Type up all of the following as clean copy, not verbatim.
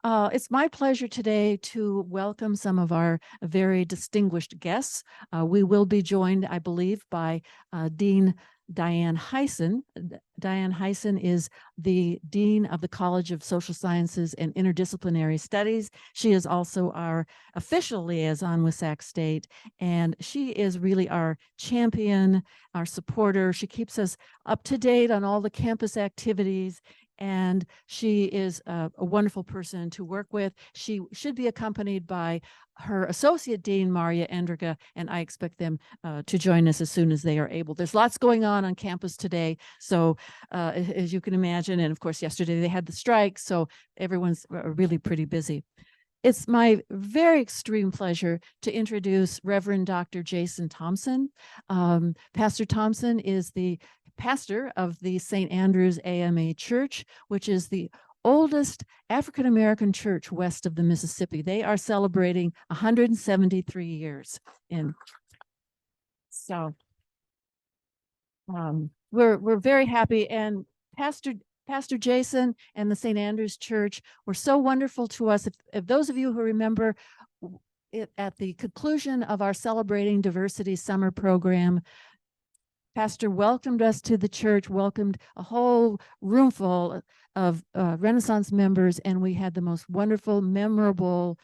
It's my pleasure today to welcome some of our very distinguished guests. We will be joined, I believe, by Dean Diane Heisen. Diane Heisen is the Dean of the College of Social Sciences and Interdisciplinary Studies. She is also our official liaison with Sac State, and she is really our champion, our supporter. She keeps us up to date on all the campus activities, and she is a wonderful person to work with. She should be accompanied by her associate dean, Maria Endriga, and I expect them to join us as soon as they are able. There's lots going on campus today, so as you can imagine, and of course yesterday they had the strike, so everyone's really pretty busy. It's my very extreme pleasure to introduce Reverend Dr. Jason Thompson. Pastor Thompson is the pastor of the St. Andrew's AMA Church, which is the oldest African-American church west of the Mississippi. They are celebrating 173 years. And so we're very happy. And Pastor Jason and the St. Andrew's Church were so wonderful to us. If those of you who remember at the conclusion of our Celebrating Diversity summer program, Pastor welcomed us to the church, welcomed a whole room full of Renaissance members, and we had the most wonderful, memorable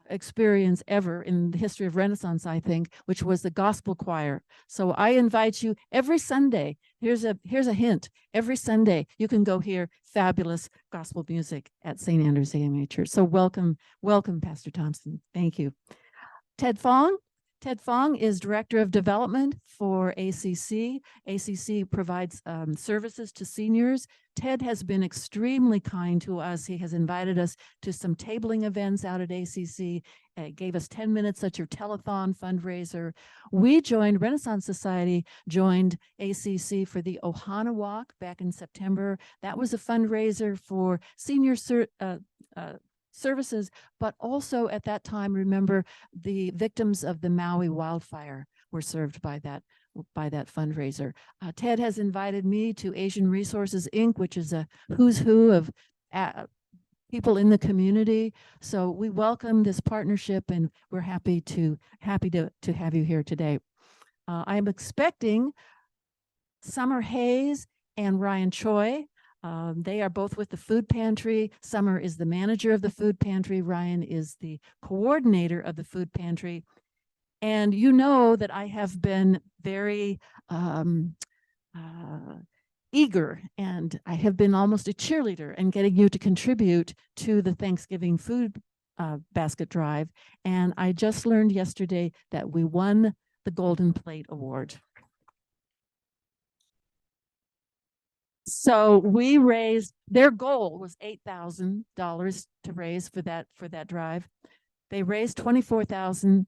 experience ever in the history of Renaissance, I think, which was the gospel choir. So I invite you every Sunday. Here's a hint. Every Sunday you can go hear fabulous gospel music at St. Andrew's AMA Church. So welcome, Pastor Thompson. Thank you. Ted Fong. Ted Fong is Director of Development for ACC. ACC provides services to seniors. Ted has been extremely kind to us. He has invited us to some tabling events out at ACC, gave us 10 minutes at your telethon fundraiser. We joined, Renaissance Society joined ACC for the Ohana Walk back in September. That was a fundraiser for senior services, but also at that time, remember, the victims of the Maui wildfire were served by that fundraiser. Ted has invited me to Asian Resources Inc., which is a who's who of people in the community. So we welcome this partnership, and we're happy to have you here today. I'm expecting Summer Hayes and Ryan Choi. They are both with the food pantry. Summer is the manager of the food pantry. Ryan is the coordinator of the food pantry. And you know that I have been very eager, and I have been almost a cheerleader in getting you to contribute to the Thanksgiving food basket drive. And I just learned yesterday that we won the Golden Plate Award. So we raised, their goal was $8,000 to raise for that drive. They raised $24,000.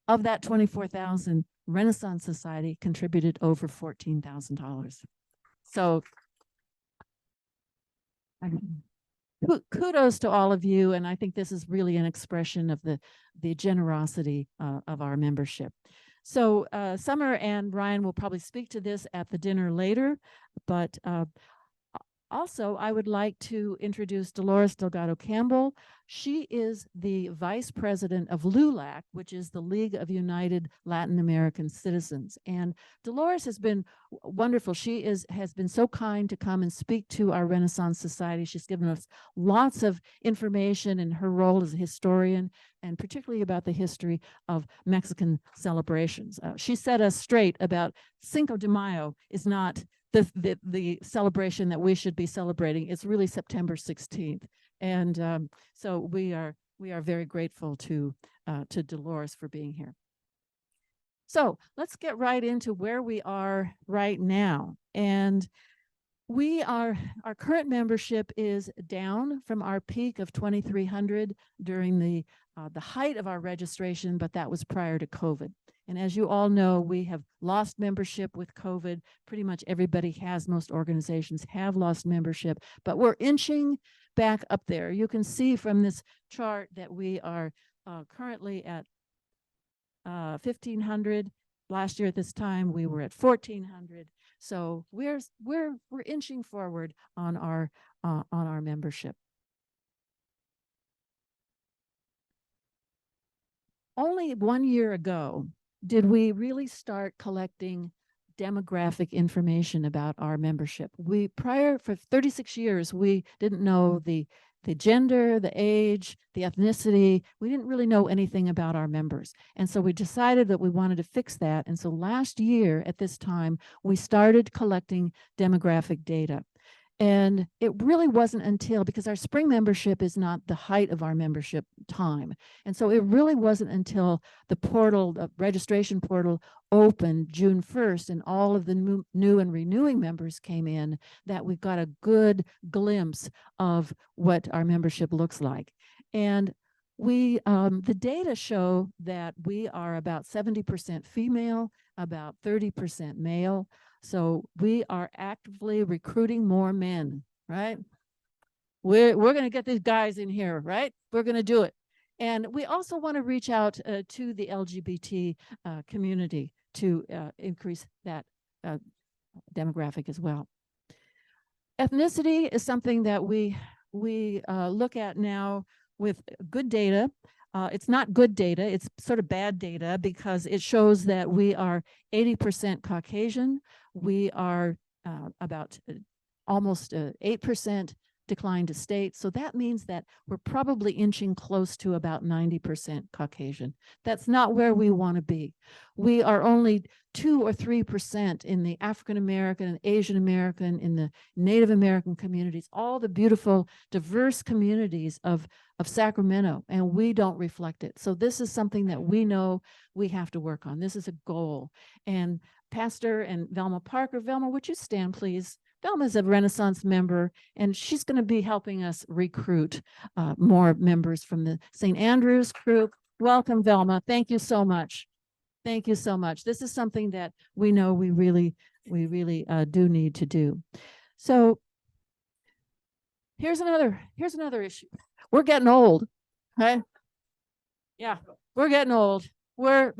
Of that $24,000, Renaissance Society contributed over $14,000. So kudos to all of you, and I think this is really an expression of the generosity of our membership. So Summer and Ryan will probably speak to this at the dinner later, but also, I would like to introduce Dolores Delgado Campbell. She is the vice president of LULAC, which is the League of United Latin American Citizens. And Dolores has been wonderful. She has been so kind to come and speak to our Renaissance Society. She's given us lots of information in her role as a historian, and particularly about the history of Mexican celebrations. She set us straight about Cinco de Mayo is not the celebration that we should be celebrating. It's really September 16th. And so we are very grateful to Dolores for being here. So let's get right into where we are right now. And our current membership is down from our peak of 2,300 during the height of our registration, but that was prior to COVID. And as you all know, we have lost membership with COVID. Pretty much everybody has, most organizations have lost membership, but we're inching back up there. You can see from this chart that we are currently at 1,500. Last year at this time, we were at 1,400. So we're inching forward on our membership. only 1 year ago did we really start collecting demographic information about our membership. For 36 years, we didn't know the gender, the age, the ethnicity. We didn't really know anything about our members. And so we decided that we wanted to fix that. And so last year at this time, we started collecting demographic data. And it really wasn't until, because our spring membership is not the height of our membership time. And so it really wasn't until the portal, the registration portal opened June 1st and all of the new and renewing members came in that we got a good glimpse of what our membership looks like. And the data show that we are about 70% female, about 30% male. So we are actively recruiting more men, right? We're going to get these guys in here, right? We're going to do it. And we also want to reach out to the LGBT community to increase that demographic as well. Ethnicity is something that we look at now with good data. It's not good data, it's sort of bad data because it shows that we are 80% Caucasian. We are about almost 8% decline to state. So that means that we're probably inching close to about 90% Caucasian. That's not where we want to be. We are only 2 or 3% in the African American and Asian American, in the Native American communities, all the beautiful, diverse communities of Sacramento, and we don't reflect it. So this is something that we know we have to work on. This is a goal. And Pastor and Velma Parker, Velma, would you stand, please? Velma is a Renaissance member, and she's going to be helping us recruit more members from the St. Andrews group. Welcome, Velma. Thank you so much. Thank you so much. This is something that we know we really do need to do. So here's another issue. We're getting old, right? Yeah, we're getting old. We're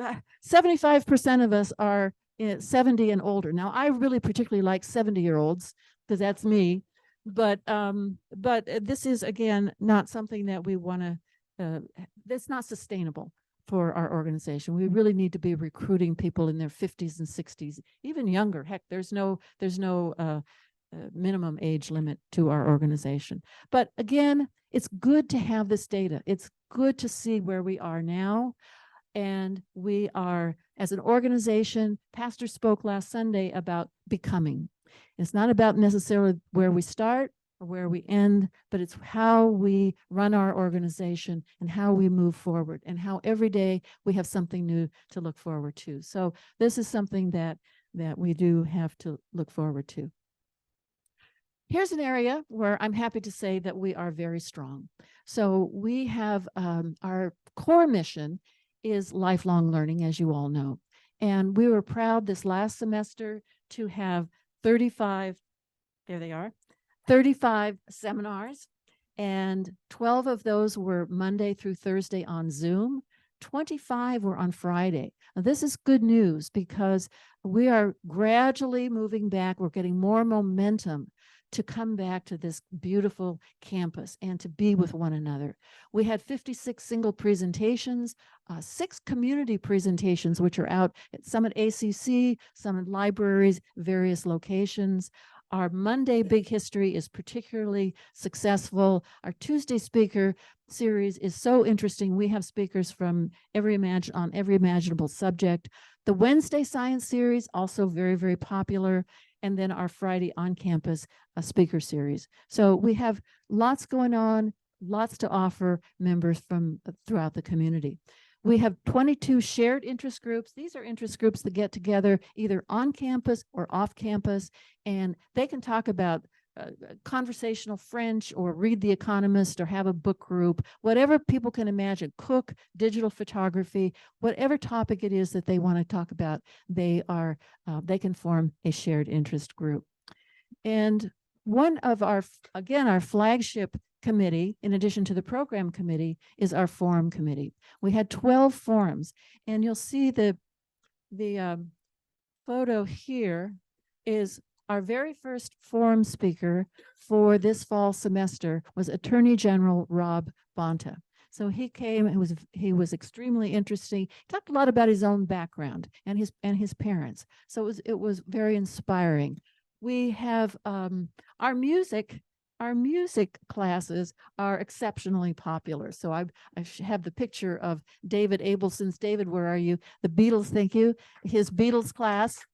75% of us are 70 and older. Now, I really particularly like 70-year-olds because that's me. But this is, again, not something that we want to, that's not sustainable for our organization. We really need to be recruiting people in their 50s and 60s, even younger. Heck, there's no minimum age limit to our organization. But again, it's good to have this data. It's good to see where we are now. And we are, as an organization, Pastor spoke last Sunday about becoming. It's not about necessarily where we start or where we end, but it's how we run our organization and how we move forward and how every day we have something new to look forward to. So this is something that we do have to look forward to. Here's an area where I'm happy to say that we are very strong. So we have our core mission is lifelong learning, as you all know. And we were proud this last semester to have 35, there they are, 35 seminars, and 12 of those were Monday through Thursday on Zoom. 25 were on Friday. Now, this is good news because we are gradually moving back. We're getting more momentum to come back to this beautiful campus and to be with one another. We had 56 single presentations, 6 community presentations, which are out at some at ACC, some at libraries, various locations. Our Monday Big History is particularly successful. Our Tuesday speaker series is so interesting. We have speakers from on every imaginable subject. The Wednesday Science series, also very, very popular. And then our Friday on-campus speaker series. So we have lots going on, lots to offer members from throughout the community. We have 22 shared interest groups. These are interest groups that get together either on campus or off campus, and they can talk about conversational French or read The Economist or have a book group, whatever people can imagine, cook, digital photography, whatever topic it is that they want to talk about, they can form a shared interest group. And one of our flagship committee, in addition to the program committee, is our forum committee. We had 12 forums, and you'll see the photo here is our very first forum speaker for this fall semester was Attorney General Rob Bonta. So he came. He was extremely interesting. He talked a lot about his own background and his parents. So it was very inspiring. We have our music. Our music classes are exceptionally popular. So I have the picture of David Abelson's. David, where are you? The Beatles, thank you. His Beatles class.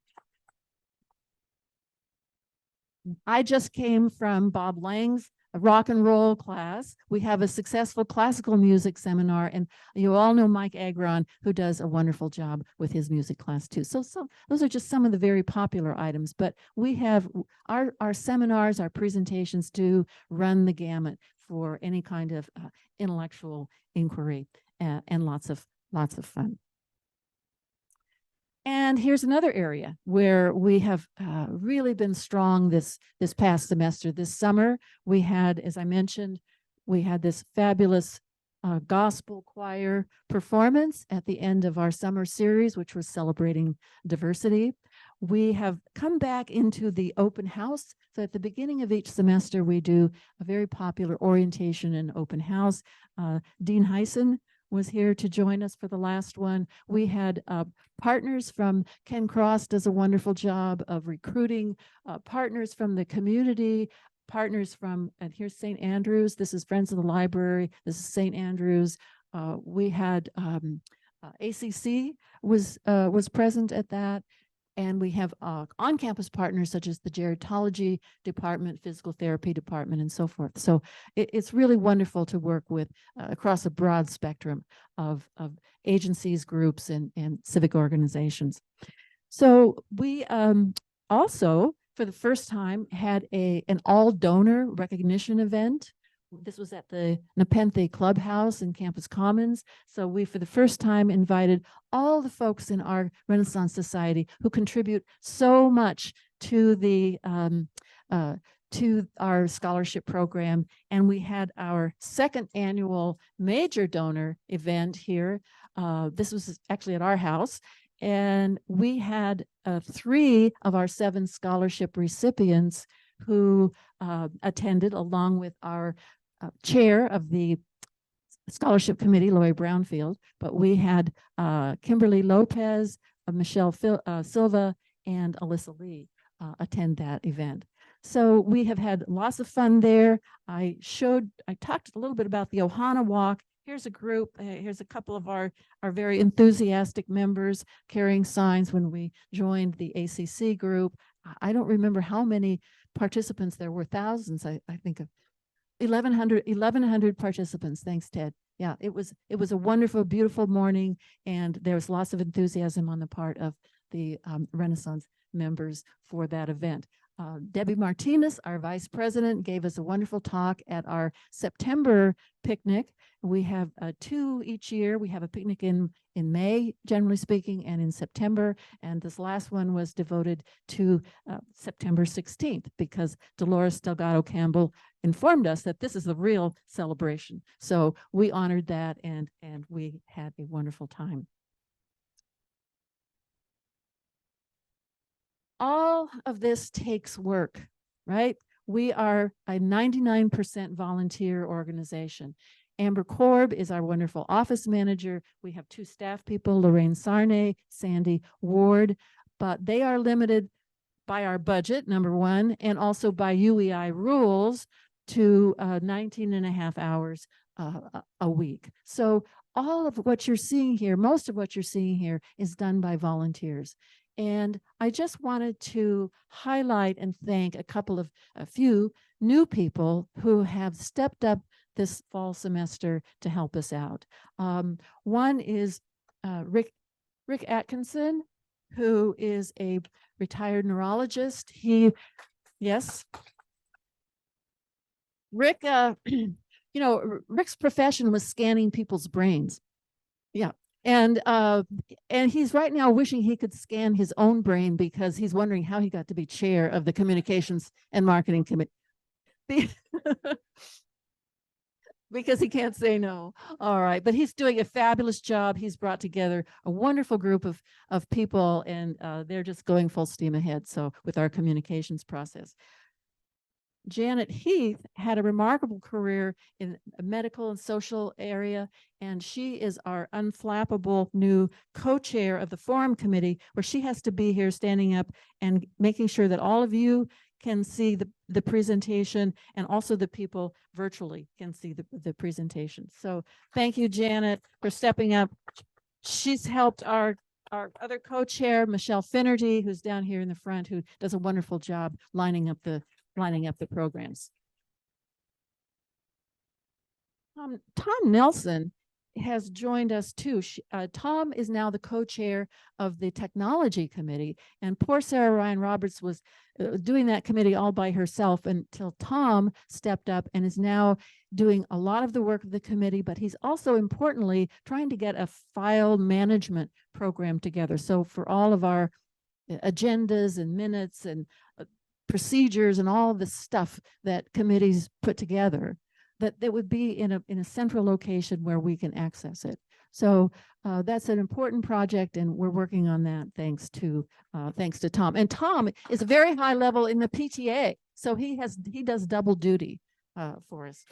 I just came from Bob Lang's rock and roll class. We have a successful classical music seminar, and you all know Mike Agron, who does a wonderful job with his music class too. So those are just some of the very popular items, but we have our seminars, our presentations do run the gamut for any kind of intellectual inquiry and lots of fun. And here's another area where we have really been strong this past semester. This summer, we had, as I mentioned, we had this fabulous gospel choir performance at the end of our summer series, which was celebrating diversity. We have come back into the open house. So at the beginning of each semester, we do a very popular orientation and open house. Dean Heisen was here to join us for the last one. We had partners from Ken Cross does a wonderful job of recruiting, partners from the community, partners from, and here's St. Andrews. This is Friends of the Library. This is St. Andrews. We had ACC was present at that. And we have on-campus partners such as the gerontology department, physical therapy department, and so forth. So it's really wonderful to work with across a broad spectrum of agencies, groups, and civic organizations. So we also, for the first time, had an all-donor recognition event. This was at the Nepenthe Clubhouse in Campus Commons. So we, for the first time, invited all the folks in our Renaissance Society who contribute so much to the to our scholarship program. And we had our second annual major donor event here. This was actually at our house. And we had 3 of our 7 scholarship recipients who attended, along with our chair of the scholarship committee, Lori Brownfield. But we had Kimberly Lopez, Michelle Silva, and Alyssa Lee attend that event. So we have had lots of fun there. I talked a little bit about the Ohana Walk. Here's a group, here's a couple of our very enthusiastic members carrying signs when we joined the ACC group. I don't remember how many participants there were, thousands, I think of 1,100 participants. Thanks, Ted. Yeah, it was a wonderful, beautiful morning, and there was lots of enthusiasm on the part of the Renaissance members for that event. Debbie Martinez, our vice president, gave us a wonderful talk at our September picnic. We have 2 each year. We have a picnic in May, generally speaking, and in September. And this last one was devoted to September 16th, because Dolores Delgado Campbell informed us that this is the real celebration. So we honored that, and we had a wonderful time. All of this takes work, right? We are a 99% volunteer organization. Amber Korb is our wonderful office manager. We have 2 staff people, Lorraine Sarnay, Sandy Ward, but they are limited by our budget, number one, and also by UEI rules to 19 and a half hours a week. So all of what you're seeing here, most of what you're seeing here is done by volunteers. And I just wanted to highlight and thank a few new people who have stepped up this fall semester to help us out. One is Rick Atkinson, who is a retired neurologist. Yes. Rick, Rick's profession was scanning people's brains. Yeah. And he's right now wishing he could scan his own brain, because he's wondering how he got to be chair of the Communications and Marketing Committee. Because he can't say no. All right. But he's doing a fabulous job. He's brought together a wonderful group of people, and they're just going full steam ahead. So with our communications process. Janet Heath had a remarkable career in a medical and social area, and she is our unflappable new co-chair of the Forum Committee, where she has to be here standing up and making sure that all of you can see the presentation, and also the people virtually can see the presentation. So thank you, Janet, for stepping up. She's helped our other co-chair, Michelle Finnerty, who's down here in the front, who does a wonderful job lining up the programs. Tom Nelson has joined us too. Tom is now the co-chair of the technology committee, and poor Sarah Ryan Roberts was doing that committee all by herself until Tom stepped up and is now doing a lot of the work of the committee, but he's also importantly trying to get a file management program together. So for all of our agendas and minutes and procedures and all the stuff that committees put together, that it would be in a central location where we can access it. So that's an important project, and we're working on that thanks to Tom. And Tom is very high level in the PTA, so he does double duty for us.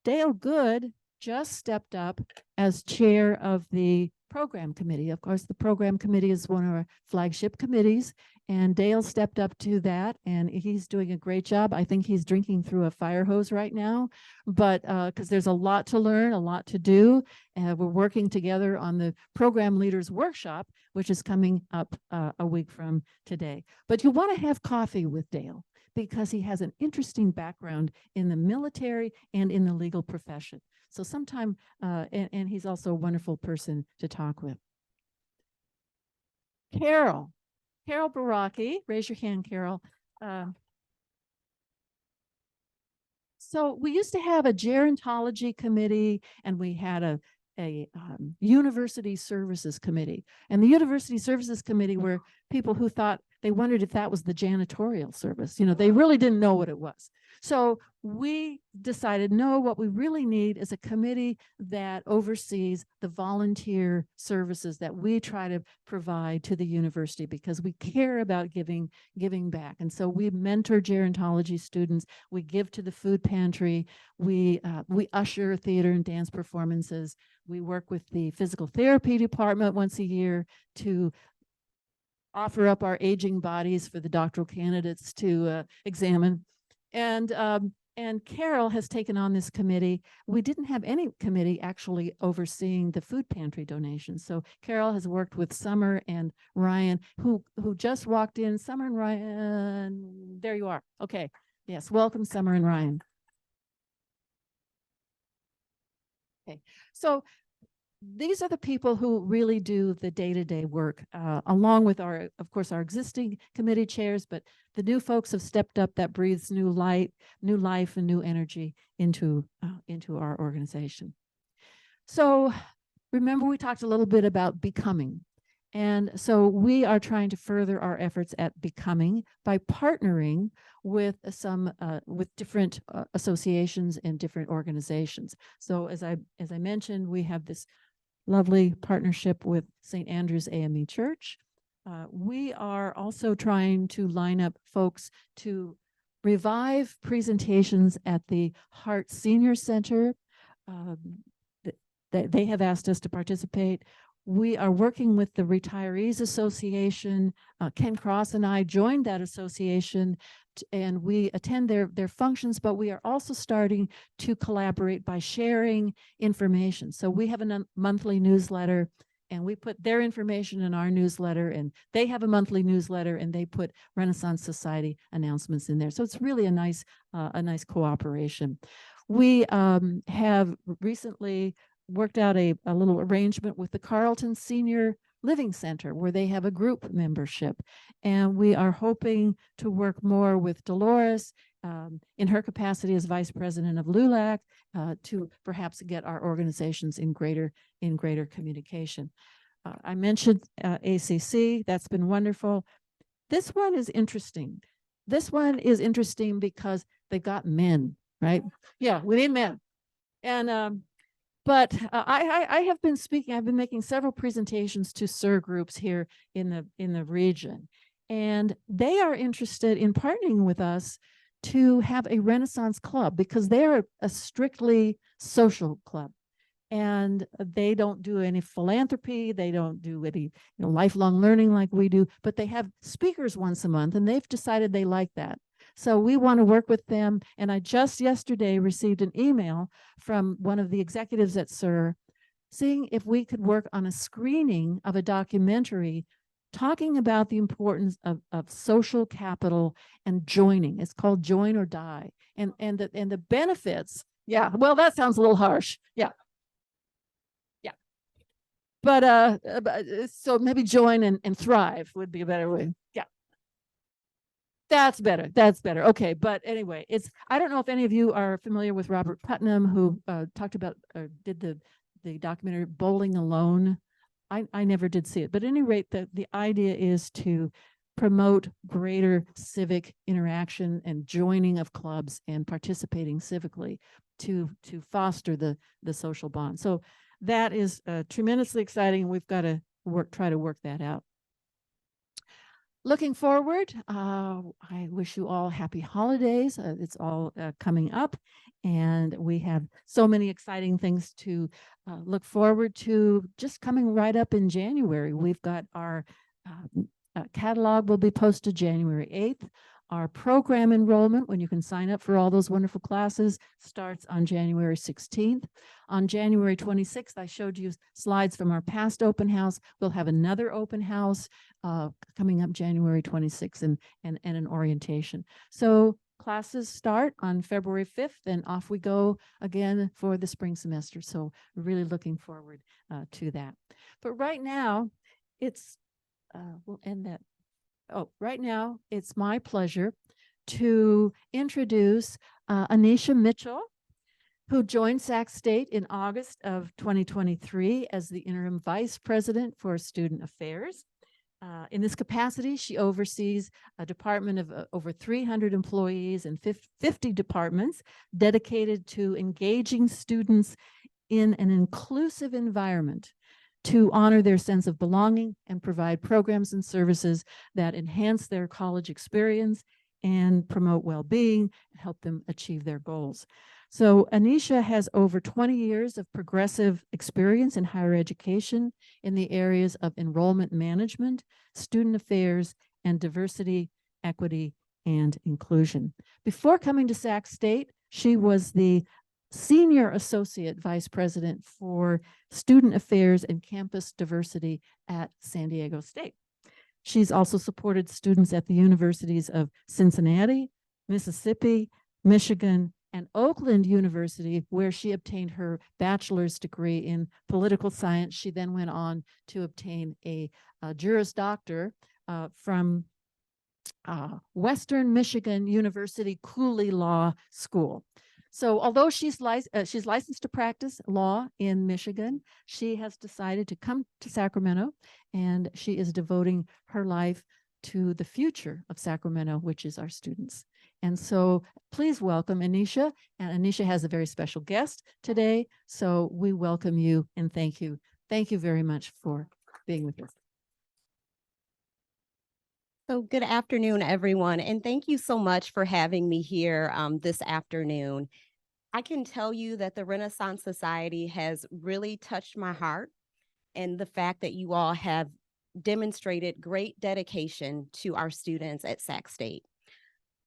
Dale Good just stepped up as chair of the program committee. Of course, the program committee is one of our flagship committees, and Dale stepped up to that, and he's doing a great job. I think he's drinking through a fire hose right now, but because there's a lot to learn, a lot to do. We're working together on the program leaders workshop, which is coming up a week from today. But you want to have coffee with Dale, because he has an interesting background in the military and in the legal profession. So sometime, and he's also a wonderful person to talk with. Carol Baraki, raise your hand, Carol. So we used to have a gerontology committee, and we had a university services committee. And the university services committee were people who thought, they wondered if that was the janitorial service. You know, they really didn't know what it was. So we decided, no, what we really need is a committee that oversees the volunteer services that we try to provide to the university, because we care about giving back. And so we mentor gerontology students, we give to the food pantry, we usher theater and dance performances, we work with the physical therapy department once a year to offer up our aging bodies for the doctoral candidates to examine. And Carol has taken on this committee. We didn't have any committee actually overseeing the food pantry donations. So Carol has worked with Summer and Ryan, who just walked in. Summer and Ryan, there you are. Okay, yes, welcome Summer and Ryan. Okay, so these are the people who really do the day-to-day work, along with of course, our existing committee chairs, but the new folks have stepped up. That breathes new life and new energy into our organization. So remember, we talked a little bit about becoming. And so we are trying to further our efforts at becoming by partnering with with different associations and different organizations. So as I mentioned, we have this lovely partnership with St. Andrew's AME Church. We are also trying to line up folks to revive presentations at the Hart Senior Center. They have asked us to participate. We are working with the Retirees Association. Ken Cross and I joined that association, and we attend their functions, but we are also starting to collaborate by sharing information. So we have a monthly newsletter, and we put their information in our newsletter, and they have a monthly newsletter, and they put Renaissance Society announcements in there. So it's really a nice cooperation. We have recently worked out a little arrangement with the Carleton Senior Living Center, where they have a group membership. And we are hoping to work more with Dolores in her capacity as vice president of LULAC to perhaps get our organizations in greater communication. I mentioned ACC. That's been wonderful. This one is interesting. This one is interesting because they've got men, right? Yeah, we need men. And but I have been speaking. I've been making several presentations to SIR groups here in the region, And they are interested in partnering with us to have a Renaissance club because they're a strictly social club. And they don't do any philanthropy. They don't do any lifelong learning like we do, but they have speakers once a month, and they've decided they like that. So we want to work with them. And I just yesterday received an email from one of the executives at SIR seeing if we could work on a screening of a documentary talking about the importance of social capital and joining. It's called Join or Die. And the benefits. Yeah, well, that sounds a little harsh. Yeah. But so maybe join and thrive would be a better way. Yeah. That's better. That's better. Okay. But anyway, I don't know if any of you are familiar with Robert Putnam, who talked about did the documentary Bowling Alone. I never did see it, but at any rate, the idea is to promote greater civic interaction and joining of clubs and participating civically to foster the social bond. So that is tremendously exciting, and we've got to try to work that out. Looking forward, I wish you all happy holidays. It's all coming up, and we have so many exciting things to look forward to just coming right up in January. We've got our catalog will be posted January 8th. Our program enrollment, when you can sign up for all those wonderful classes, starts on January 16th. On January 26th, I showed you slides from our past open house. We'll have another open house coming up January 26th and an orientation. So classes start on February 5th, and off we go again for the spring semester. So we're really looking forward to that. But right now, we'll end that. Oh, right now, it's my pleasure to introduce Anisha Mitchell, who joined Sac State in August of 2023 as the interim vice president for student affairs. In this capacity, she oversees a department of over 300 employees and 50 departments dedicated to engaging students in an inclusive environment to honor their sense of belonging and provide programs and services that enhance their college experience and promote well-being and help them achieve their goals. So Anisha has over 20 years of progressive experience in higher education in the areas of enrollment management, student affairs, and diversity, equity, and inclusion. Before coming to Sac State, she was the Senior Associate Vice President for Student Affairs and Campus Diversity at San Diego State. She's also supported students at the universities of Cincinnati, Mississippi, Michigan, and Oakland University, where she obtained her bachelor's degree in political science. She then went on to obtain a Juris Doctor from Western Michigan University Cooley Law School. So although she's licensed to practice law in Michigan, she has decided to come to Sacramento, and she is devoting her life to the future of Sacramento, which is our students. And so please welcome Anisha. And Anisha has a very special guest today. So we welcome you and thank you. Thank you very much for being with us. So good afternoon, everyone. And thank you so much for having me here this afternoon. I can tell you that the Renaissance Society has really touched my heart, and the fact that you all have demonstrated great dedication to our students at Sac State.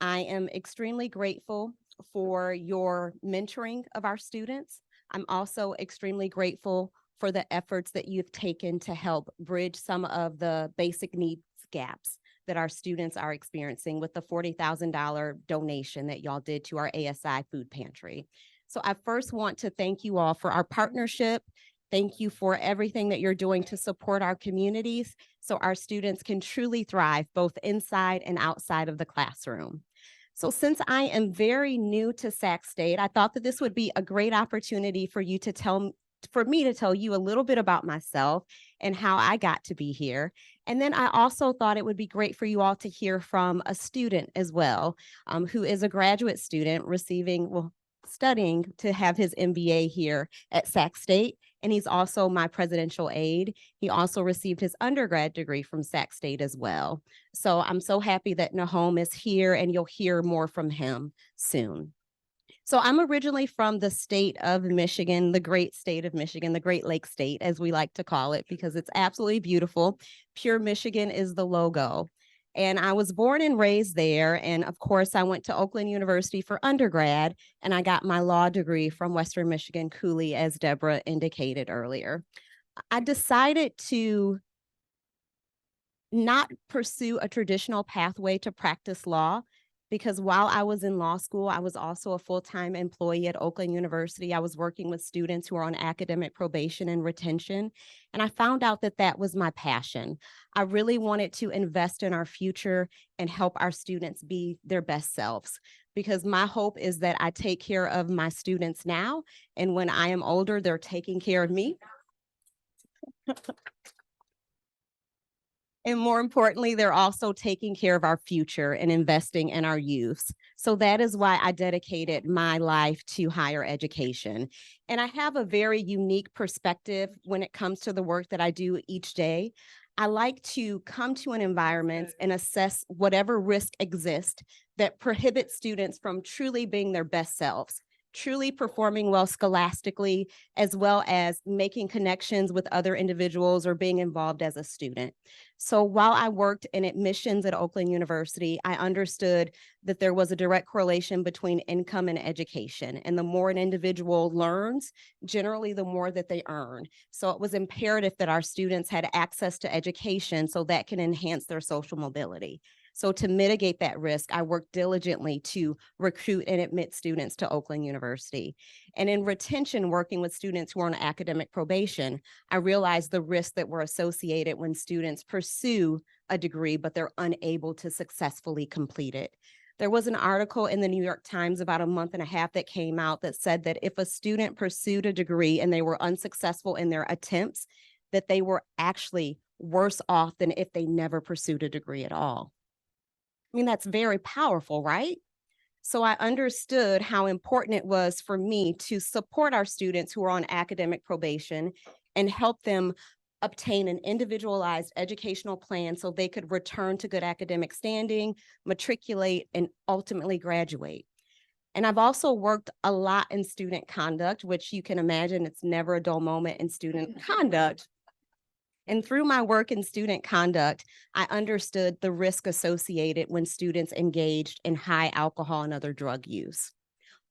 I am extremely grateful for your mentoring of our students. I'm also extremely grateful for the efforts that you've taken to help bridge some of the basic needs gaps that our students are experiencing with the $40,000 donation that y'all did to our ASI food pantry. So I first want to thank you all for our partnership. Thank you for everything that you're doing to support our communities so our students can truly thrive both inside and outside of the classroom. So since I am very new to Sac State, I thought that this would be a great opportunity for me to tell you a little bit about myself and how I got to be here. And then I also thought it would be great for you all to hear from a student as well, who is a graduate student receiving, well, studying to have his MBA here at Sac State, and he's also my presidential aide. He also received his undergrad degree from Sac State as well. So I'm so happy that Nahom is here, and you'll hear more from him soon. So I'm originally from the state of Michigan, the great state of Michigan, the Great Lakes state, as we like to call it, because it's absolutely beautiful. Pure Michigan is the logo. And I was born and raised there. And of course, I went to Oakland University for undergrad, and I got my law degree from Western Michigan Cooley, as Deborah indicated earlier. I decided to not pursue a traditional pathway to practice law, because while I was in law school, I was also a full-time employee at Oakland University. I was working with students who are on academic probation and retention, and I found out that that was my passion. I really wanted to invest in our future and help our students be their best selves, because my hope is that I take care of my students now, and when I am older, they're taking care of me. And more importantly, they're also taking care of our future and investing in our youths. So that is why I dedicated my life to higher education. And I have a very unique perspective when it comes to the work that I do each day. I like to come to an environment and assess whatever risk exists that prohibits students from truly being their best selves, truly performing well scholastically, as well as making connections with other individuals or being involved as a student. So while I worked in admissions at Oakland University, I understood that there was a direct correlation between income and education. And the more an individual learns, generally the more that they earn. So it was imperative that our students had access to education so that can enhance their social mobility. So to mitigate that risk, I worked diligently to recruit and admit students to Oakland University. And in retention, working with students who are on academic probation, I realized the risks that were associated when students pursue a degree, but they're unable to successfully complete it. There was an article in the New York Times about a month and a half that came out that said that if a student pursued a degree and they were unsuccessful in their attempts, that they were actually worse off than if they never pursued a degree at all. I mean, that's very powerful, right? So I understood how important it was for me to support our students who are on academic probation and help them obtain an individualized educational plan so they could return to good academic standing, matriculate, and ultimately graduate. And I've also worked a lot in student conduct, which you can imagine it's never a dull moment in student conduct. And through my work in student conduct, I understood the risk associated when students engaged in high alcohol and other drug use,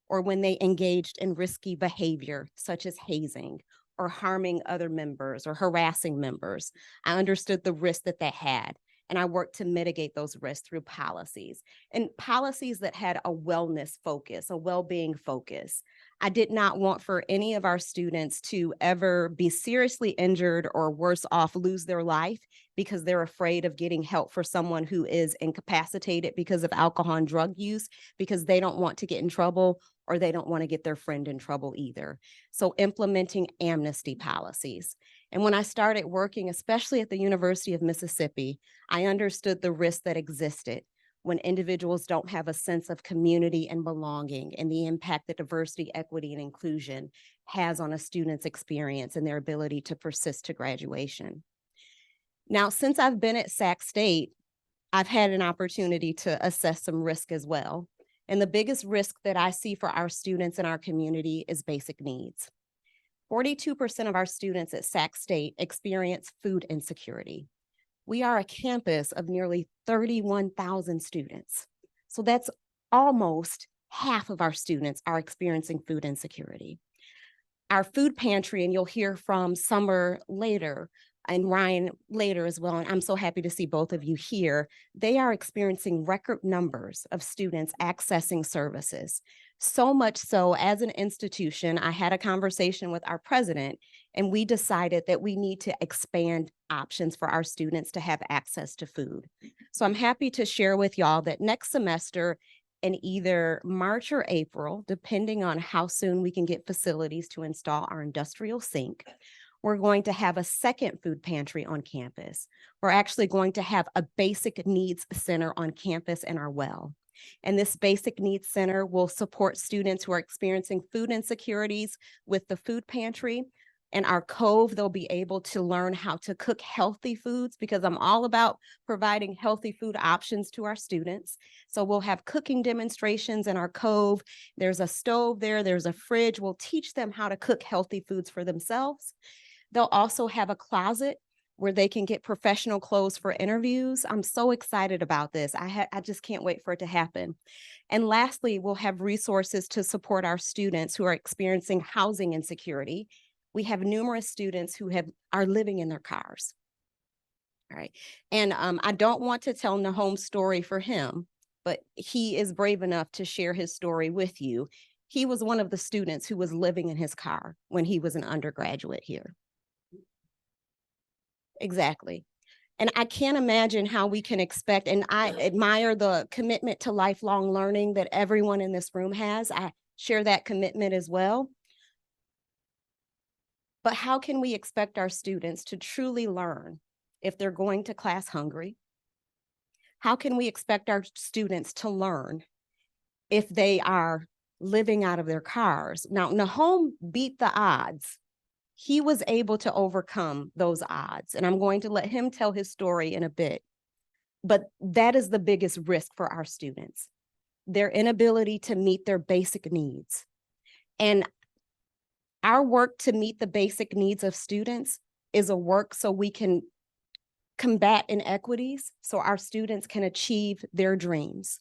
or when they engaged in risky behavior, such as hazing, or harming other members or harassing members. I understood the risk that they had, and I worked to mitigate those risks through policies, and policies that had a wellness focus, a well-being focus. I did not want for any of our students to ever be seriously injured or worse off, lose their life because they're afraid of getting help for someone who is incapacitated because of alcohol and drug use, because they don't want to get in trouble or they don't want to get their friend in trouble either. So implementing amnesty policies. And when I started working, especially at the University of Mississippi, I understood the risk that existed when individuals don't have a sense of community and belonging, and the impact that diversity, equity, and inclusion has on a student's experience and their ability to persist to graduation. Now, since I've been at Sac State, I've had an opportunity to assess some risk as well. And the biggest risk that I see for our students in our community is basic needs. 42% of our students at Sac State experience food insecurity. We are a campus of nearly 31,000 students. So that's almost half of our students are experiencing food insecurity. Our food pantry, and you'll hear from Summer later and Ryan later as well, and I'm so happy to see both of you here, they are experiencing record numbers of students accessing services. So much so, as an institution, I had a conversation with our president, and we decided that we need to expand options for our students to have access to food. So I'm happy to share with y'all that next semester, in either March or April, depending on how soon we can get facilities to install our industrial sink, we're going to have a second food pantry on campus. We're actually going to have a basic needs center on campus in our well. And this basic needs center will support students who are experiencing food insecurities with the food pantry. In our cove, they'll be able to learn how to cook healthy foods, because I'm all about providing healthy food options to our students. So we'll have cooking demonstrations in our cove. There's a stove there, there's a fridge. We'll teach them how to cook healthy foods for themselves. They'll also have a closet where they can get professional clothes for interviews. I'm so excited about this. I just can't wait for it to happen. And lastly, we'll have resources to support our students who are experiencing housing insecurity. We have numerous students who are living in their cars. All right. And I don't want to tell Nahom's story for him, but he is brave enough to share his story with you. He was one of the students who was living in his car when he was an undergraduate here. Exactly. And I can't imagine how we can expect, and I admire the commitment to lifelong learning that everyone in this room has. I share that commitment as well. But how can we expect our students to truly learn if they're going to class hungry? How can we expect our students to learn if they are living out of their cars? Now, Nahom beat the odds. He was able to overcome those odds, and I'm going to let him tell his story in a bit. But that is the biggest risk for our students, their inability to meet their basic needs. And our work to meet the basic needs of students is a work so we can combat inequities, so our students can achieve their dreams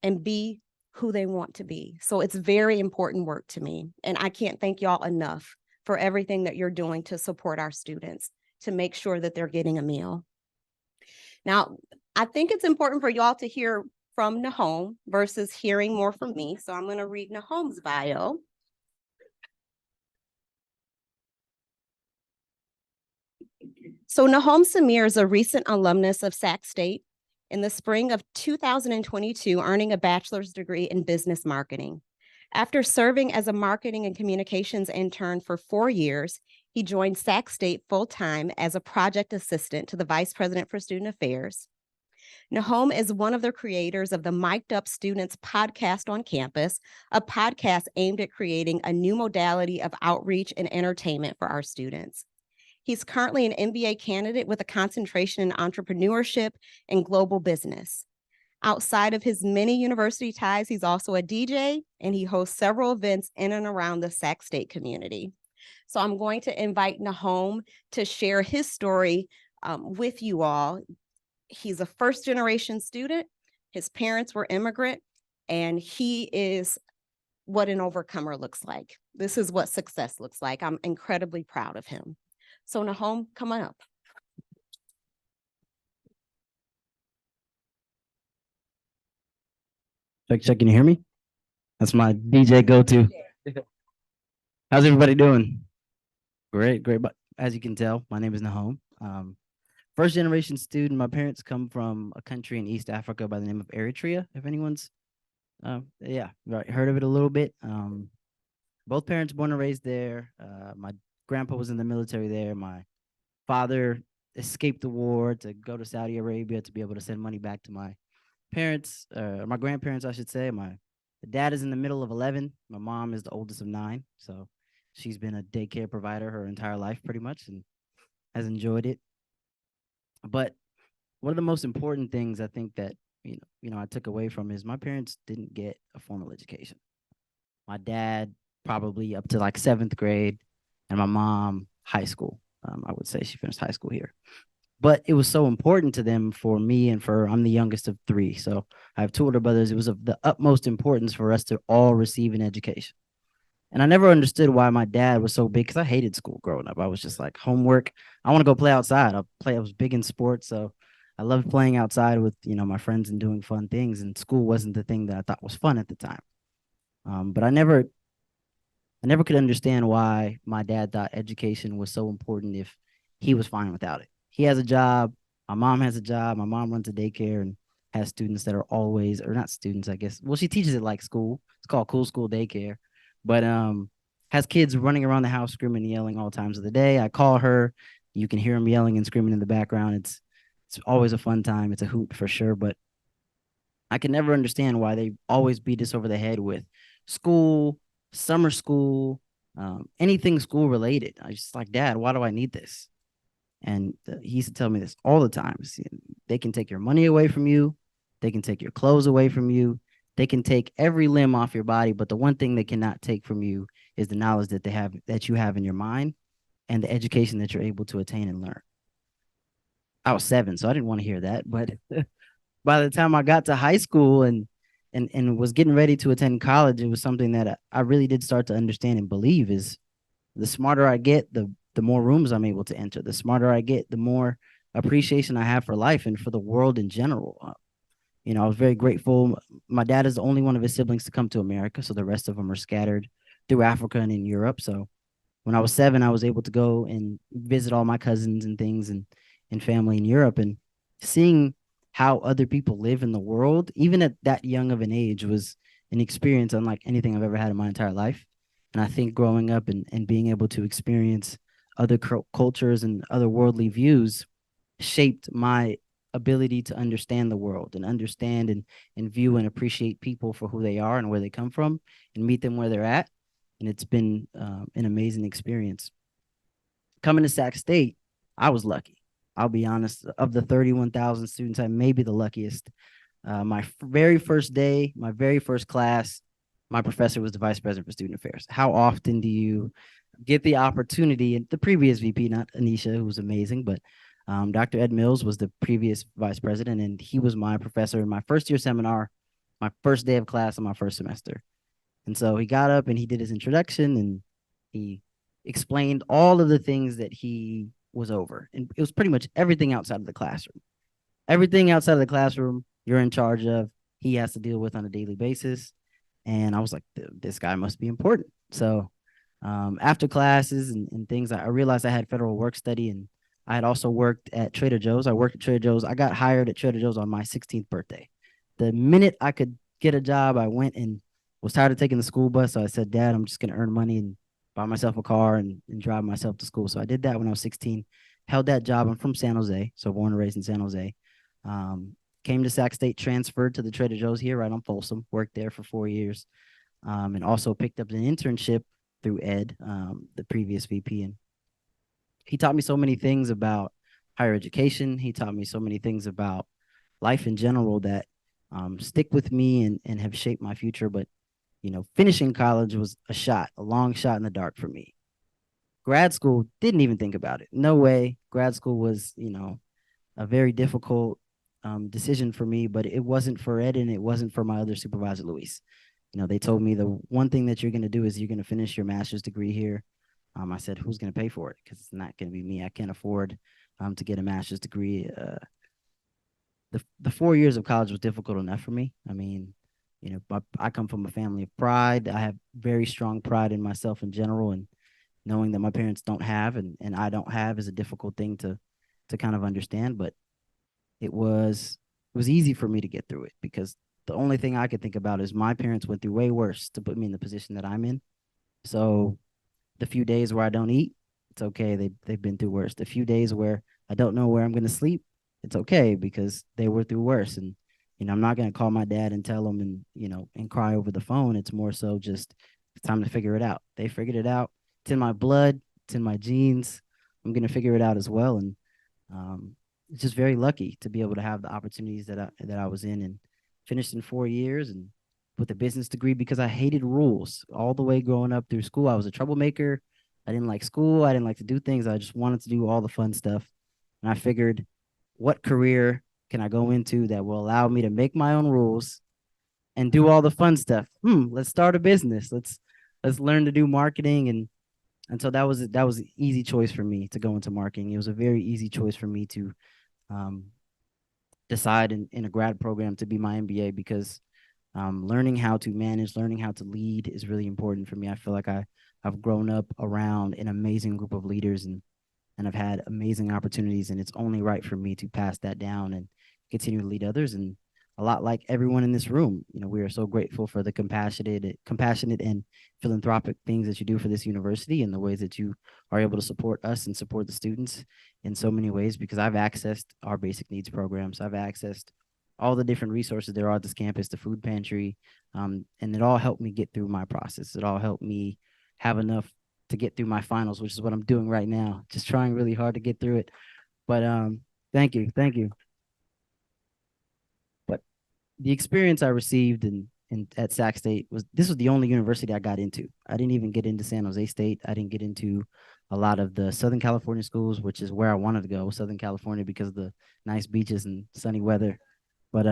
and be who they want to be. So it's very important work to me. And I can't thank y'all enough for everything that you're doing to support our students, to make sure that they're getting a meal. Now, I think it's important for y'all to hear from Nahom versus hearing more from me. So I'm going to read Nahom's bio. So Nahom Samir is a recent alumnus of Sac State, in the spring of 2022, earning a bachelor's degree in business marketing. After serving as a marketing and communications intern for 4 years, he joined Sac State full-time as a project assistant to the vice president for student affairs. Nahom is one of the creators of the Mic'd Up Students podcast on campus, a podcast aimed at creating a new modality of outreach and entertainment for our students. He's currently an MBA candidate with a concentration in entrepreneurship and global business. Outside of his many university ties, he's also a DJ, and he hosts several events in and around the Sac State community. So I'm going to invite Nahom to share his story with you all. He's a first-generation student. His parents were immigrant, and he is what an overcomer looks like. This is what success looks like. I'm incredibly proud of him. So Nahom, come on up. Check, can you hear me? That's my DJ go-to. How's everybody doing? Great. But as you can tell, my name is Nahom. First generation student. My parents come from a country in East Africa by the name of Eritrea. If anyone's, heard of it a little bit. Both parents born and raised there. My grandpa was in the military there. My father escaped the war to go to Saudi Arabia to be able to send money back to my parents, my grandparents, I should say. My dad is in the middle of 11. My mom is the oldest of 9. So she's been a daycare provider her entire life pretty much and has enjoyed it. But one of the most important things I think that, I took away from is my parents didn't get a formal education. My dad probably up to like 7th grade, and my mom high school. I would say she finished high school here. But it was so important to them for me and I'm the youngest of 3. So I have 2 older brothers. It was of the utmost importance for us to all receive an education. And I never understood why my dad was so big, because I hated school growing up. I was just like, homework, I want to go play outside. I was big in sports, so I loved playing outside with, my friends and doing fun things. And school wasn't the thing that I thought was fun at the time. But I never could understand why my dad thought education was so important if he was fine without it. He has a job. My mom has a job. My mom runs a daycare and has students that are always, or not students, I guess. Well, she teaches it like school. It's called Cool School Daycare. But has kids running around the house screaming and yelling all times of the day. I call her. You can hear them yelling and screaming in the background. It's always a fun time. It's a hoot for sure. But I can never understand why they always beat us over the head with school, summer school, anything school related. I just like, Dad, why do I need this? And he used to tell me this all the time. See, they can take your money away from you. They can take your clothes away from you. They can take every limb off your body. But the one thing they cannot take from you is the knowledge that you have in your mind and the education that you're able to attain and learn. I was 7, so I didn't want to hear that. But by the time I got to high school and was getting ready to attend college, it was something that I really did start to understand and believe is the smarter I get, the more rooms I'm able to enter. The smarter I get, the more appreciation I have for life and for the world in general. I was very grateful. My dad is the only one of his siblings to come to America, so the rest of them are scattered through Africa and in Europe. So when I was 7, I was able to go and visit all my cousins and things and family in Europe, and seeing how other people live in the world, even at that young of an age, was an experience unlike anything I've ever had in my entire life. And I think growing up and being able to experience other cultures and other worldly views shaped my ability to understand the world and understand and view and appreciate people for who they are and where they come from and meet them where they're at. And it's been an amazing experience. Coming to Sac State, I was lucky. I'll be honest, of the 31,000 students, I may be the luckiest. My very first day, my very first class, my professor was the vice president for student affairs. How often do you get the opportunity? And the previous VP, not Anisha, who was amazing, but Dr. Ed Mills was the previous vice president, and he was my professor in my first year seminar, my first day of class in my first semester. And so he got up and he did his introduction and he explained all of the things that he was over. And it was pretty much everything outside of the classroom. Everything outside of the classroom you're in charge of, he has to deal with on a daily basis. And I was like, this guy must be important. So after classes and things, I realized I had federal work study, and I had also worked at Trader Joe's. I worked at Trader Joe's. I got hired at Trader Joe's on my 16th birthday. The minute I could get a job, I went and was tired of taking the school bus. So I said, Dad, I'm just going to earn money and buy myself a car and drive myself to school. So I did that when I was 16, held that job. I'm from San Jose, so born and raised in San Jose. Came to Sac State, transferred to the Trader Joe's here right on Folsom, worked there for 4 years, and also picked up an internship through Ed, the previous VP. And he taught me so many things about higher education. He taught me so many things about life in general that stick with me and have shaped my future. But, finishing college was a long shot in the dark for me. Grad school, didn't even think about it. No way. Grad school was, a very difficult decision for me, but it wasn't for Ed and it wasn't for my other supervisor, Luis. They told me the one thing that you're going to do is you're going to finish your master's degree here. I said, who's going to pay for it? Because it's not going to be me. I can't afford to get a master's degree. The 4 years of college was difficult enough for me. I mean, I come from a family of pride. I have very strong pride in myself in general, and knowing that my parents don't have and I don't have is a difficult thing to kind of understand. But it was easy for me to get through it because the only thing I could think about is my parents went through way worse to put me in the position that I'm in. So the few days where I don't eat, it's okay. They've been through worse. The few days where I don't know where I'm going to sleep, it's okay because they were through worse. And, I'm not going to call my dad and tell him and cry over the phone. It's more so just it's time to figure it out. They figured it out. It's in my blood. It's in my genes. I'm going to figure it out as well. And it's just very lucky to be able to have the opportunities that I was in, and finished in 4 years and with a business degree because I hated rules all the way growing up through school. I was a troublemaker. I didn't like school. I didn't like to do things. I just wanted to do all the fun stuff. And I figured, what career can I go into that will allow me to make my own rules and do all the fun stuff? Let's start a business. Let's learn to do marketing. And so that was an easy choice for me to go into marketing. It was a very easy choice for me to decide in a grad program to be my MBA because learning how to manage, learning how to lead is really important for me. I feel like I've grown up around an amazing group of leaders and I've had amazing opportunities, and it's only right for me to pass that down and continue to lead others. And a lot like everyone in this room, we are so grateful for the compassionate and philanthropic things that you do for this university and the ways that you are able to support us and support the students in so many ways, because I've accessed our basic needs programs. I've accessed all the different resources there are at this campus, the food pantry, and it all helped me get through my process. It all helped me have enough to get through my finals, which is what I'm doing right now, just trying really hard to get through it. But thank you. But the experience I received in at Sac State was the only university I got into. I didn't even get into San Jose State. I didn't get into a lot of the Southern California schools, which is where I wanted to go, Southern California, because of the nice beaches and sunny weather. But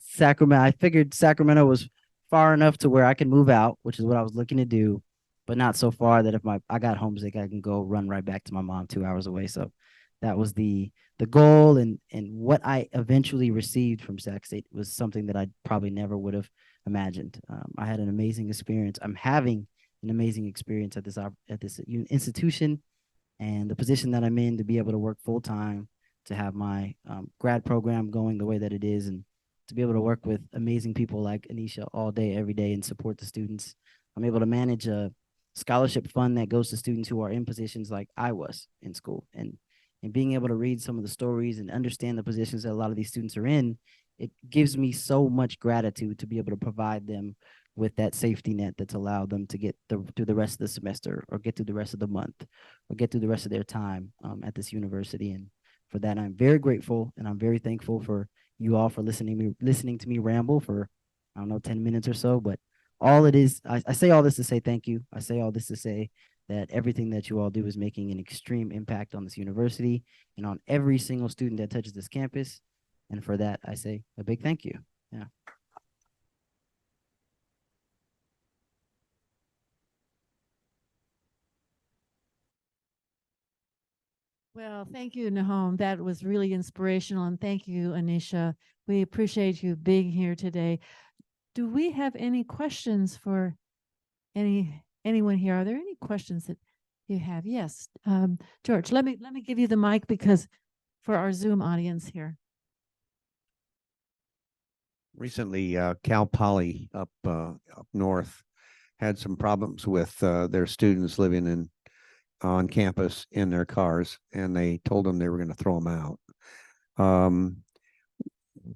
Sacramento, I figured Sacramento was far enough to where I can move out, which is what I was looking to do, but not so far that if I got homesick, I can go run right back to my mom 2 hours away. So that was the goal, and what I eventually received from Sac State was something that I probably never would have imagined. I had an amazing experience. I'm having an amazing experience at this institution, and the position that I'm in, to be able to work full time, to have my grad program going the way that it is, and to be able to work with amazing people like Anisha all day, every day, and support the students. I'm able to manage a scholarship fund that goes to students who are in positions like I was in school, and being able to read some of the stories and understand the positions that a lot of these students are in, it gives me so much gratitude to be able to provide them with that safety net that's allowed them to get through the rest of the semester, or get through the rest of the month, or get through the rest of their time at this university. And for that, I'm very grateful, and I'm very thankful for you all for listening to me ramble for, I don't know, 10 minutes or so. But all it is, I say all this to say thank you. I say all this to say that everything that you all do is making an extreme impact on this university and on every single student that touches this campus. And for that, I say a big thank you. Yeah. Well, thank you, Nahom. That was really inspirational. And thank you, Anisha. We appreciate you being here today. Do we have any questions for anyone here? Are there any questions that you have? Yes. George, let me give you the mic, because for our Zoom audience here. Recently, Cal Poly up north had some problems with their students living on campus in their cars, and they told them they were going to throw them out.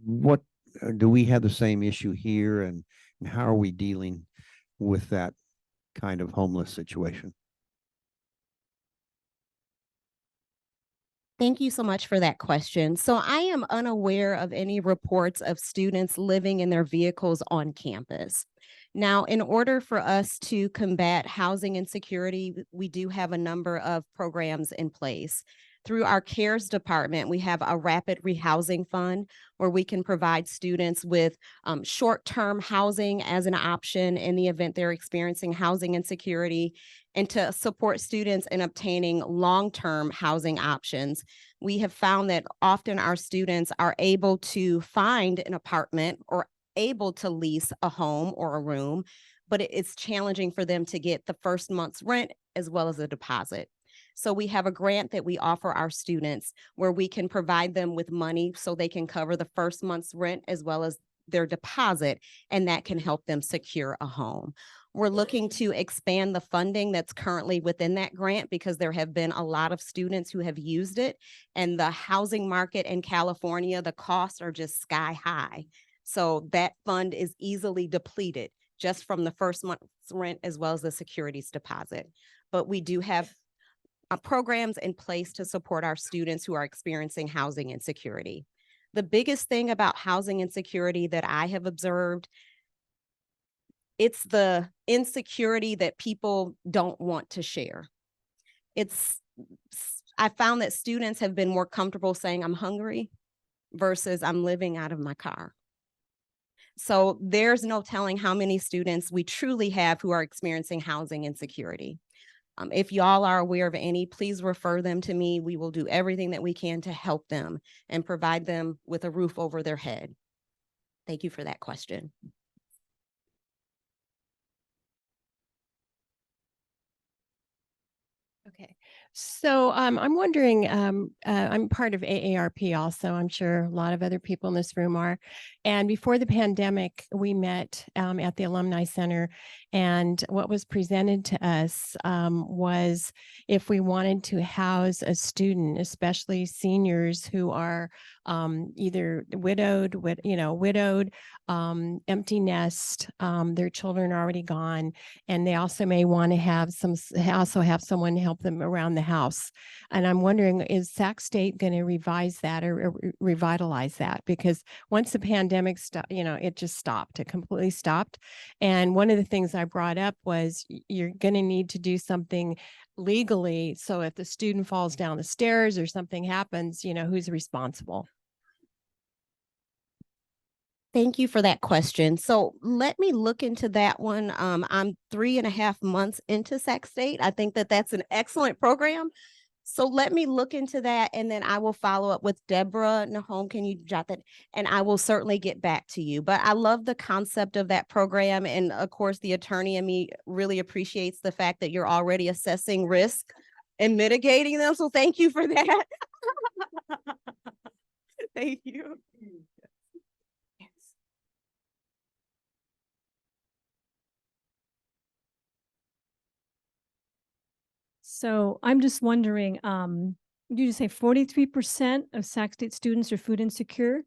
What do we have the same issue here, and how are we dealing with that kind of homeless situation? Thank you so much for that question. So I am unaware of any reports of students living in their vehicles on campus. Now, in order for us to combat housing insecurity, we do have a number of programs in place. Through our CARES department, we have a rapid rehousing fund where we can provide students with short-term housing as an option in the event they're experiencing housing insecurity, and to support students in obtaining long-term housing options. We have found that often our students are able to find an apartment or able to lease a home or a room, but it's challenging for them to get the first month's rent as well as a deposit. So we have a grant that we offer our students where we can provide them with money so they can cover the first month's rent as well as their deposit, and that can help them secure a home. We're looking to expand the funding that's currently within that grant, because there have been a lot of students who have used it, and the housing market in California, the costs are just sky high. So that fund is easily depleted just from the first month's rent as well as the securities deposit. But we do have programs in place to support our students who are experiencing housing insecurity. The biggest thing about housing insecurity that I have observed, it's the insecurity that people don't want to share. I found that students have been more comfortable saying I'm hungry versus I'm living out of my car. So there's no telling how many students we truly have who are experiencing housing insecurity. If y'all are aware of any, please refer them to me. We will do everything that we can to help them and provide them with a roof over their head. Thank you for that question. Okay, so I'm wondering, I'm part of AARP also. I'm sure a lot of other people in this room are. And before the pandemic, we met at the Alumni Center. And what was presented to us was if we wanted to house a student, especially seniors who are either widowed, empty nest. Their children are already gone, and they also may want to have someone help them around the house. And I'm wondering, is Sac State going to revise that or revitalize that? Because once the pandemic stopped, it just stopped. It completely stopped. And one of the things I brought up was you're going to need to do something legally. So if the student falls down the stairs or something happens, who's responsible? Thank you for that question. So let me look into that one. I'm 3.5 months into Sac State. I think that that's an excellent program. So let me look into that, and then I will follow up with Deborah. Nahom, can you jot that? And I will certainly get back to you. But I love the concept of that program. And of course, the attorney in me really appreciates the fact that you're already assessing risk and mitigating them. So thank you for that. Thank you. So I'm just wondering, did you say 43% of Sac State students are food insecure?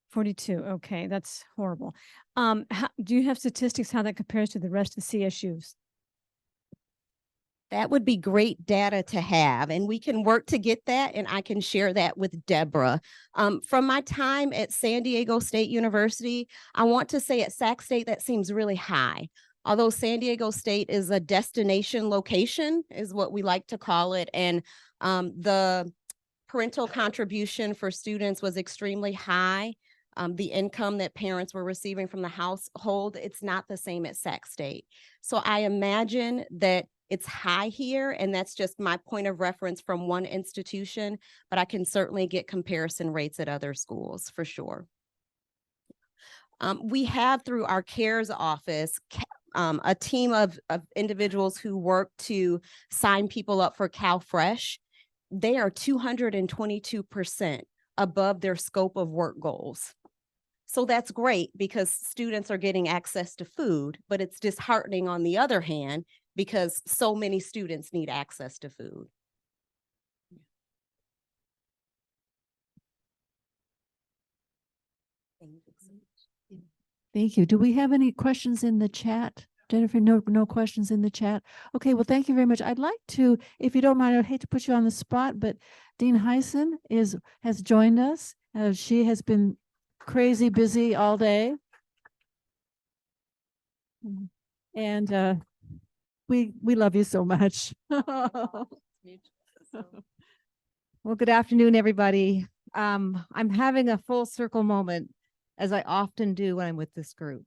42. Okay, that's horrible. Do you have statistics how that compares to the rest of CSUs? That would be great data to have, and we can work to get that, and I can share that with Deborah. From my time at San Diego State University, I want to say at Sac State, that seems really high. Although San Diego State is a destination location, is what we like to call it, and the parental contribution for students was extremely high. The income that parents were receiving from the household, it's not the same at Sac State. So I imagine that it's high here, and that's just my point of reference from one institution, but I can certainly get comparison rates at other schools for sure. We have, through our CARES office, a team of individuals who work to sign people up for CalFresh. They are 222% above their scope of work goals. So that's great because students are getting access to food, but it's disheartening on the other hand because so many students need access to food. Thank you. Do we have any questions in the chat? Jennifer, no questions in the chat. Okay, well, thank you very much. I'd like to, if you don't mind, I'd hate to put you on the spot, but Dean Heisen has joined us. She has been crazy busy all day. And we love you so much. Well, good afternoon, everybody. I'm having a full circle moment, as I often do when I'm with this group.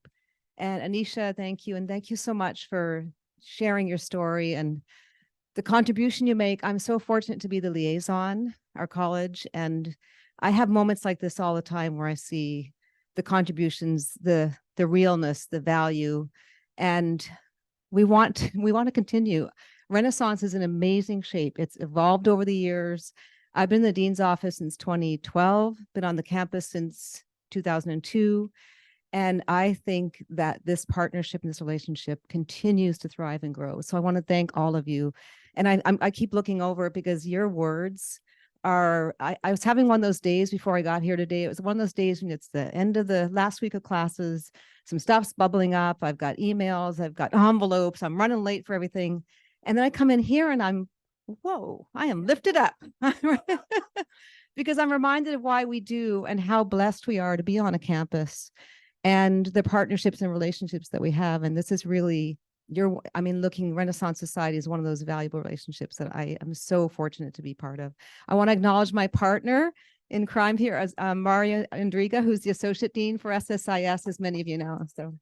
And Anisha, thank you. And thank you so much for sharing your story and the contribution you make. I'm so fortunate to be the liaison, our college. And I have moments like this all the time where I see the contributions, the realness, the value, and we want to continue. Renaissance is in amazing shape. It's evolved over the years. I've been in the dean's office since 2012, been on the campus since 2002. And I think that this partnership and this relationship continues to thrive and grow. So I want to thank all of you. And I keep looking over because your words are, I was having one of those days before I got here today. It was one of those days when it's the end of the last week of classes, some stuff's bubbling up. I've got emails, I've got envelopes, I'm running late for everything. And then I come in here and I'm, whoa, I am lifted up. Because I'm reminded of why we do and how blessed we are to be on a campus and the partnerships and relationships that we have. And this is really looking Renaissance Society is one of those valuable relationships that I am so fortunate to be part of. I want to acknowledge my partner in crime here as Maria Andriga, who's the Associate Dean for SSIS, as many of you know. So,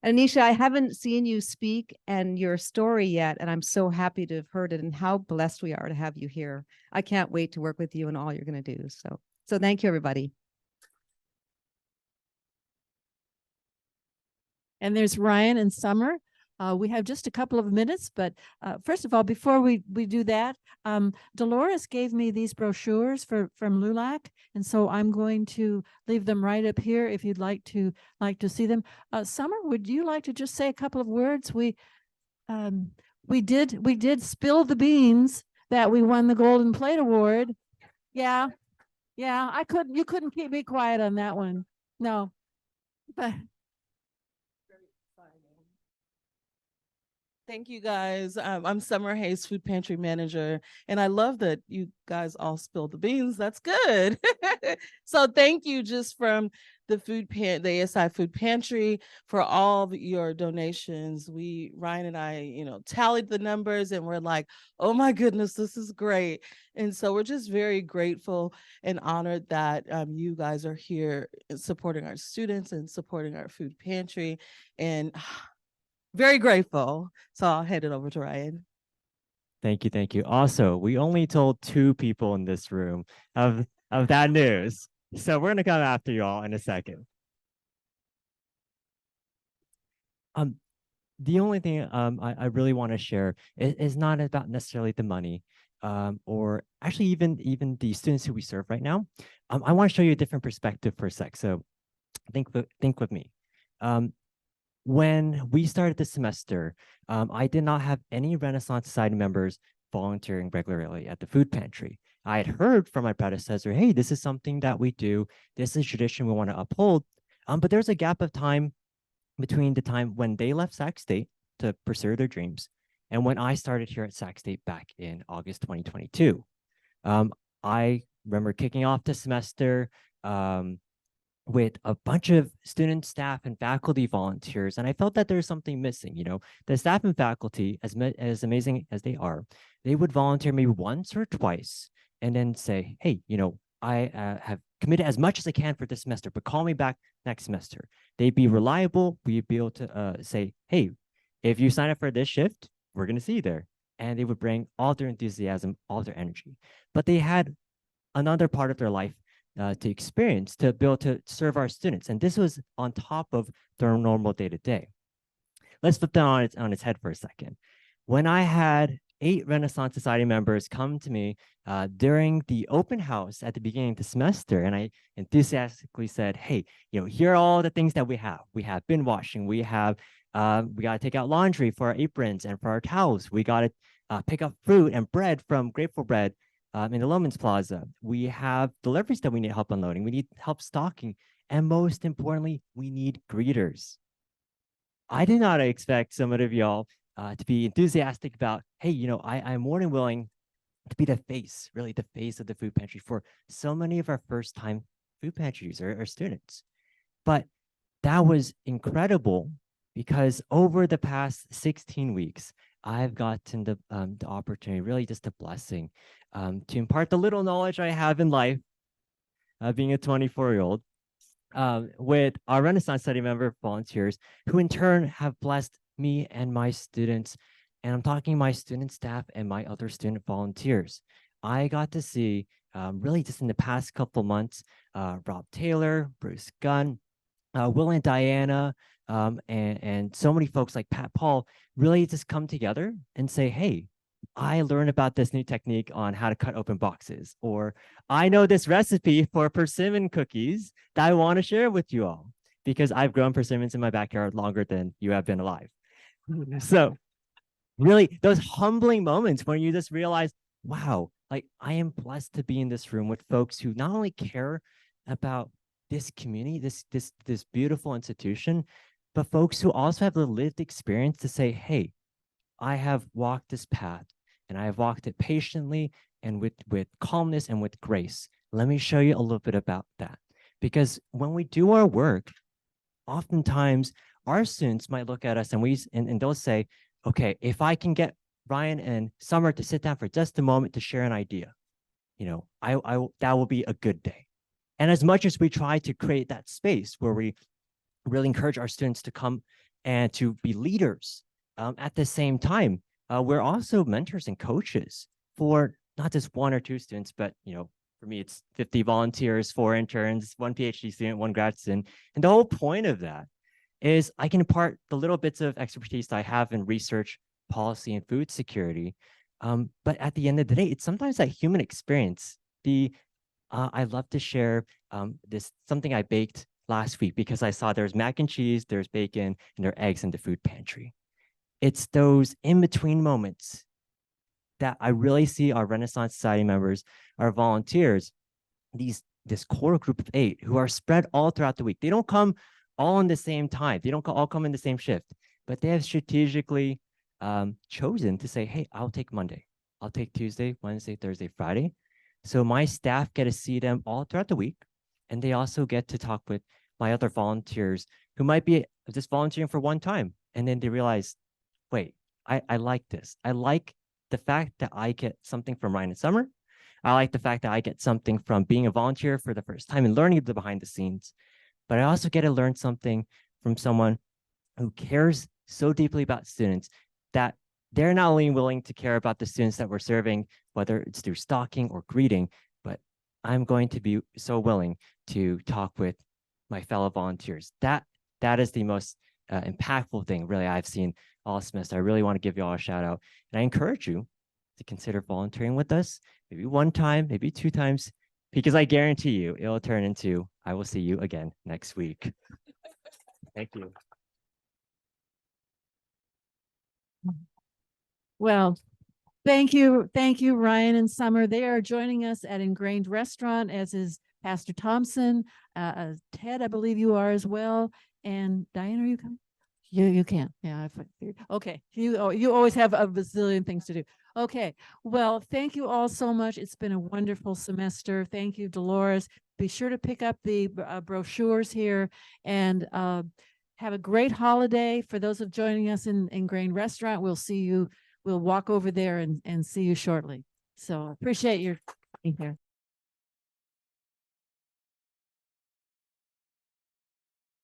Anisha, I haven't seen you speak and your story yet, and I'm so happy to have heard it and how blessed we are to have you here. I can't wait to work with you and all you're going to do. So thank you, everybody. And there's Ryan and Summer. We have just a couple of minutes, but first of all, before we do that, Dolores gave me these brochures from LULAC, and so I'm going to leave them right up here if you'd like to see them. Summer, would you like to just say a couple of words? We did spill the beans that we won the Golden Plate Award Yeah, yeah, you couldn't keep me quiet on that one. No, but Thank you guys. I'm Summer Hayes, Food Pantry Manager, and I love that you guys all spilled the beans. That's good. So thank you just from the the ASI Food Pantry for all of your donations. Ryan and I, tallied the numbers and we're like, oh my goodness, this is great. And so we're just very grateful and honored that you guys are here supporting our students and supporting our food pantry. And very grateful. So I'll hand it over to Ryan. Thank you, thank you. Also, we only told 2 people in this room of that news. So we're gonna come after you all in a second. The only thing I really want to share is not about necessarily the money, or actually even the students who we serve right now. I want to show you a different perspective for a sec. So think with me. When we started this semester, I did not have any Renaissance Society members volunteering regularly at the food pantry. I had heard from my predecessor, hey, this is something that we do. This is tradition we want to uphold. But there's a gap of time between the time when they left Sac State to pursue their dreams and when I started here at Sac State back in August 2022. I remember kicking off the semester with a bunch of students, staff, and faculty volunteers, and I felt that there's something missing. The staff and faculty, as amazing as they are, they would volunteer maybe once or twice, and then say, "Hey, I have committed as much as I can for this semester, but call me back next semester." They'd be reliable. We'd be able to say, "Hey, if you sign up for this shift, we're going to see you there," and they would bring all their enthusiasm, all their energy. But they had another part of their life to experience, to be able to serve our students. And this was on top of their normal day-to-day. Let's flip that on its head for a second. When I had 8 Renaissance Society members come to me during the open house at the beginning of the semester, and I enthusiastically said, hey, here are all the things that we have. We have bin washing. We got to take out laundry for our aprons and for our towels. We got to pick up fruit and bread from Grateful Bread in the Lomans Plaza. We have deliveries that we need help unloading. We need help stocking. And most importantly, we need greeters. I did not expect some of y'all to be enthusiastic about, hey, I'm more than willing to be the face, really the face of the food pantry for so many of our first-time food pantry users or students. But that was incredible because over the past 16 weeks, I've gotten the opportunity, really just a blessing, to impart the little knowledge I have in life, being a 24-year-old, with our Renaissance Study member volunteers, who in turn have blessed me and my students. And I'm talking my student staff and my other student volunteers. I got to see, really just in the past couple months, Rob Taylor, Bruce Gunn, Will and Diana, and so many folks like Pat Paul really just come together and say, hey, I learned about this new technique on how to cut open boxes, or I know this recipe for persimmon cookies that I want to share with you all because I've grown persimmons in my backyard longer than you have been alive. So really those humbling moments when you just realize, wow, like I am blessed to be in this room with folks who not only care about this community, this beautiful institution, but folks who also have the lived experience to say, hey, I have walked this path and I have walked it patiently and with calmness and with grace. Let me show you a little bit about that. Because when we do our work, oftentimes our students might look at us and they'll say, okay, if I can get Ryan and Summer to sit down for just a moment to share an idea, that will be a good day. And as much as we try to create that space where we really encourage our students to come and to be leaders, at the same time, we're also mentors and coaches for not just 1 or 2 students, but for me, it's 50 volunteers, 4 interns, 1 PhD student, 1 grad student. And the whole point of that is I can impart the little bits of expertise that I have in research, policy, and food security. But at the end of the day, it's sometimes that human experience. I love to share something I baked last week because I saw there's mac and cheese, there's bacon, and there are eggs in the food pantry. It's those in-between moments that I really see our Renaissance Society members, our volunteers, this core group of 8 who are spread all throughout the week. They don't come all in the same time. They don't all come in the same shift, but they have strategically chosen to say, hey, I'll take Monday. I'll take Tuesday, Wednesday, Thursday, Friday. So my staff get to see them all throughout the week. And they also get to talk with my other volunteers who might be just volunteering for one time. And then they realize, wait, I like this. I like the fact that I get something from Ryan and Summer. I like the fact that I get something from being a volunteer for the first time and learning the behind the scenes. But I also get to learn something from someone who cares so deeply about students that they're not only willing to care about the students that we're serving, whether it's through stocking or greeting, but I'm going to be so willing to talk with my fellow volunteers. That is the most impactful thing really I've seen all semester. I really want to give you all a shout out. And I encourage you to consider volunteering with us, maybe one time, maybe 2 times, because I guarantee you it'll turn into, I will see you again next week. Thank you. Well, thank you, Ryan and Summer. They are joining us at Ingrained Restaurant, as is Pastor Thompson. Ted, I believe you are as well. And Diane, are you coming? You can. Yeah, I figured. Okay. You always have a bazillion things to do. Okay. Well, thank you all so much. It's been a wonderful semester. Thank you, Dolores. Be sure to pick up the brochures here, and have a great holiday. For those of joining us in Ingrained Restaurant, we'll see you. We'll walk over there and see you shortly. So appreciate your being here.